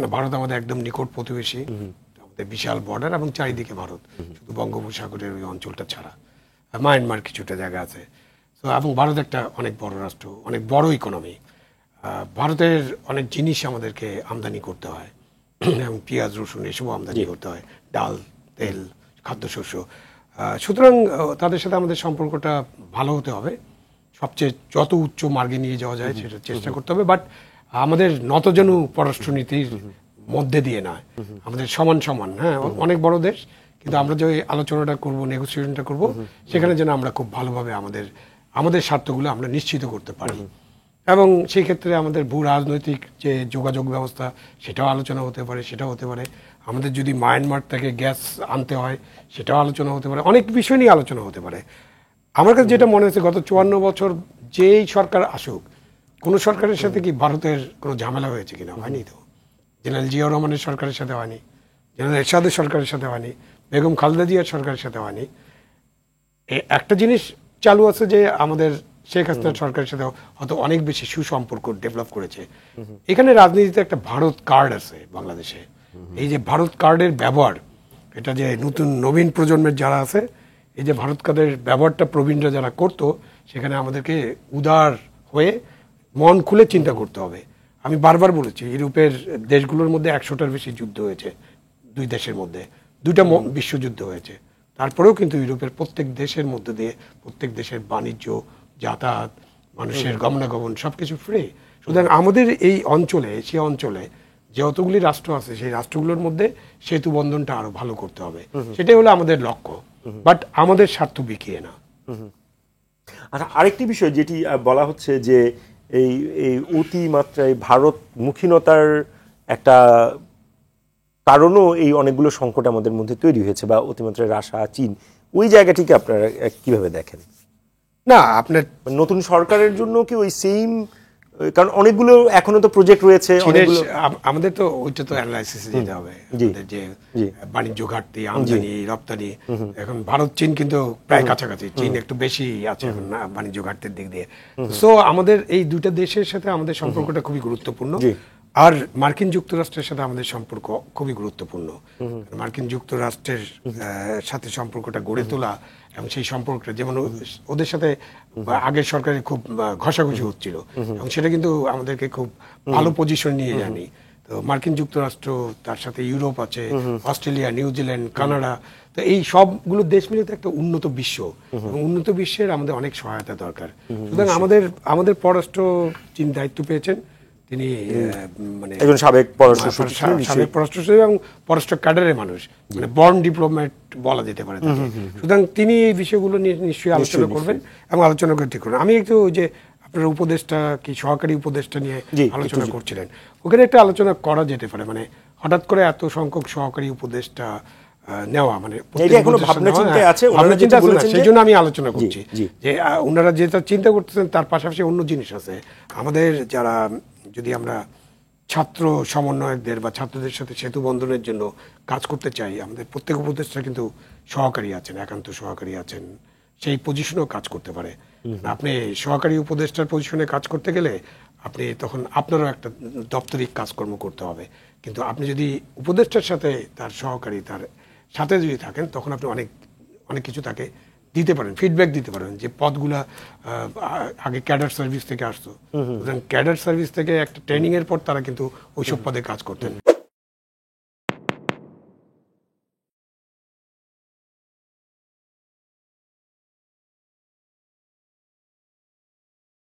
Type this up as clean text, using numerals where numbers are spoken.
কেন ভারত আমাদের একদম নিকট প্রতিবেশী, আমাদের বিশাল বর্ডার এবং চারিদিকে ভারত, শুধু বঙ্গোপসাগরের ওই অঞ্চলটা ছাড়া। মায়ানমার কিছুটা জায়গা আছে। তো এবং ভারত একটা অনেক বড় রাষ্ট্র, অনেক বড় ইকোনমি। ভারতের অনেক জিনিস আমাদেরকে আমদানি করতে হয়, এবং পেঁয়াজ রসুন এসবও আমদানি করতে হয়, ডাল তেল খাদ্যশস্য। সুতরাং তাদের সাথে আমাদের সম্পর্কটা ভালো হতে হবে, সবচেয়ে যত উচ্চ মার্গে নিয়ে যাওয়া যায় সেটা চেষ্টা করতে হবে। বাট আমাদের নতজানু পররাষ্ট্রনীতির মধ্যে দিয়ে নয়, আমাদের সমান সমান। হ্যাঁ, অনেক বড় দেশ, কিন্তু আমরা যে আলোচনাটা করব, নেগোসিয়েশনটা করব, সেখানে যেন আমরা খুব ভালোভাবে আমাদের স্বার্থগুলো আমরা নিশ্চিত করতে পারি। এবং সেই ক্ষেত্রে আমাদের ভূ রাজনৈতিক যে যোগাযোগ ব্যবস্থা সেটাও আলোচনা হতে পারে, সেটাও হতে পারে। আমাদের যদি মায়ানমার থেকে গ্যাস আনতে হয় সেটাও আলোচনা হতে পারে, অনেক বিষয় নিয়ে আলোচনা হতে পারে। আমার কাছে যেটা মনে হচ্ছে, গত 54 বছর যেই সরকার আসুক, কোনো সরকারের সাথে কি ভারতের কোনো ঝামেলা হয়েছে কিনা? হয়নি তো। জেনারেল জিয়াউর রহমানের সরকারের সাথে হয়নি, জেনারেল এরশাদের সরকারের সাথে হয়নি, বেগম খালেদা জিয়ার সরকারের সাথে হয়নি। একটা জিনিস চালু আছে যে আমাদের শেখ হাসিনার সরকারের সাথে হয়তো অনেক বেশি সুসম্পর্ক ডেভেলপ করেছে। এখানে রাজনীতিতে একটা ভারত কার্ড আছে বাংলাদেশে। এই যে ভারত কার্ডের ব্যবহার, এটা যে নবীন প্রজন্মের যারা আছে, এই যে ভারত কার্ডের ব্যবহারটা প্রবীণরা যারা করতো, সেখানে আমাদেরকে উদার হয়ে মন খুলে চিন্তা করতে হবে। আমি বারবার বলেছি, ইউরোপের দেশগুলোর মধ্যে 100টার বেশি যুদ্ধ হয়েছে, দুই দেশের মধ্যে 2টা বিশ্বযুদ্ধ হয়েছে। তারপরেও কিন্তু ইউরোপের প্রত্যেক দেশের মধ্যে দিয়ে প্রত্যেক দেশের বাণিজ্য, যাতায়াত, মানুষের গমনাগমন সবকিছু ফ্রি। সুতরাং আমাদের এই অঞ্চলে, এশিয়া অঞ্চলে যতগুলি রাষ্ট্র আছে, সেই রাষ্ট্রগুলোর মধ্যে সেতু বন্ধনটা আরো ভালো করতে হবে। সেটাই হলো আমাদের লক্ষ্য, বাট আমাদের স্বার্থ বিকিয়ে না। আচ্ছা, আরেকটি বিষয় যেটি বলা হচ্ছে যে এই অতিমাত্রায় ভারতমুখীনতার একটা কারণও এই অনেকগুলো সংকট আমাদের মধ্যে তৈরি হয়েছে, বা অতিমাত্রায় রাশিয়া, চীন, ওই জায়গাটিকে আপনারা কিভাবে দেখেন? না, আপনার নতুন সরকারের জন্য কি ওই সেম, কারণ অনেকগুলো এখনো তো প্রজেক্ট রয়েছে, আমাদের তো ওইটা তো অ্যানালাইসিসে যেতে হবে। যে বাণিজ্য ঘাটতি, আমদানি রপ্তানি, এখন ভারত চীন কিন্তু প্রায় কাছাকাছি, চীন একটু বেশি আছে এখন বাণিজ্য ঘাটতির দিক দিয়ে। সো আমাদের এই দুইটা দেশের সাথে আমাদের সম্পর্কটা খুবই গুরুত্বপূর্ণ। আর মার্কিন যুক্তরাষ্ট্রের সাথে আমাদের সম্পর্ক খুবই গুরুত্বপূর্ণ। মার্কিন যুক্তরাষ্ট্রের সাথে সম্পর্কটা গড়ে তোলা, এবং সেই সম্পর্কটা যেমন ওদের সাথে আগের সরকারে খুব ঘষাঘষি হচ্ছিল, এবং সেটা কিন্তু আমাদেরকে খুব ভালো পজিশন নিয়ে যায়নি। তো মার্কিন যুক্তরাষ্ট্র, তার সাথে ইউরোপ আছে, অস্ট্রেলিয়া, নিউজিল্যান্ড, কানাডা, তো এই সবগুলো দেশ মিলে তো একটা উন্নত বিশ্ব, এবং উন্নত বিশ্বের আমাদের অনেক সহায়তা দরকার। সুতরাং আমাদের পররাষ্ট্র যিনি দায়িত্ব পেয়েছেন, তিনি মানে একজন সাবেক পররাষ্ট্র সচিব এবং পররাষ্ট্র ক্যাডারের মানুষ, মানে বর্ন ডিপ্লোম্যাট বলা যেতে পারে। সুতরাং তিনি এই বিষয়গুলো নিয়ে নিশ্চয়ই আলোচনা করবেন এবং আলোচনা করে ঠিক করবেন। আমি একটু ওই যে আপনার উপদেষ্টা কি সহকারী উপদেষ্টা নিয়ে আলোচনা করছিলেন, ওখানে একটা আলোচনা করা যেতে পারে। মানে হঠাৎ করে এত সংখ্যক সহকারী উপদেষ্টা নেওয়া, মানে সেই জন্য আমি আলোচনা করছি যে ওনারা যেটা চিন্তা করতেছেন তার পাশাপাশি অন্য জিনিস আছে। আমাদের যারা, যদি আমরা ছাত্র সমন্বয়কদের বা ছাত্রদের সাথে সেতু বন্ধনের জন্য কাজ করতে চাই, আমাদের প্রত্যেক উপদেষ্টা কিন্তু সহকারী আছেন, একান্ত সহকারী আছেন, সেই পজিশনেও কাজ করতে পারে। আপনি সহকারী উপদেষ্টার পজিশনে কাজ করতে গেলে আপনি তখন আপনারও একটা দপ্তরিক কাজকর্ম করতে হবে। কিন্তু আপনি যদি উপদেষ্টার সাথে তার সহকারী তার সাথে যদি থাকেন, তখন আপনি অনেক কিছু তাকে দিতে পারেন, ফিডব্যাক দিতে পারেন। যে পদগুলা আগে ক্যাডার সার্ভিস থেকে আসতো, ক্যাডার সার্ভিস থেকে একটা ট্রেনিং এর পর তারা কিন্তু ওইসব পদে কাজ করতেন।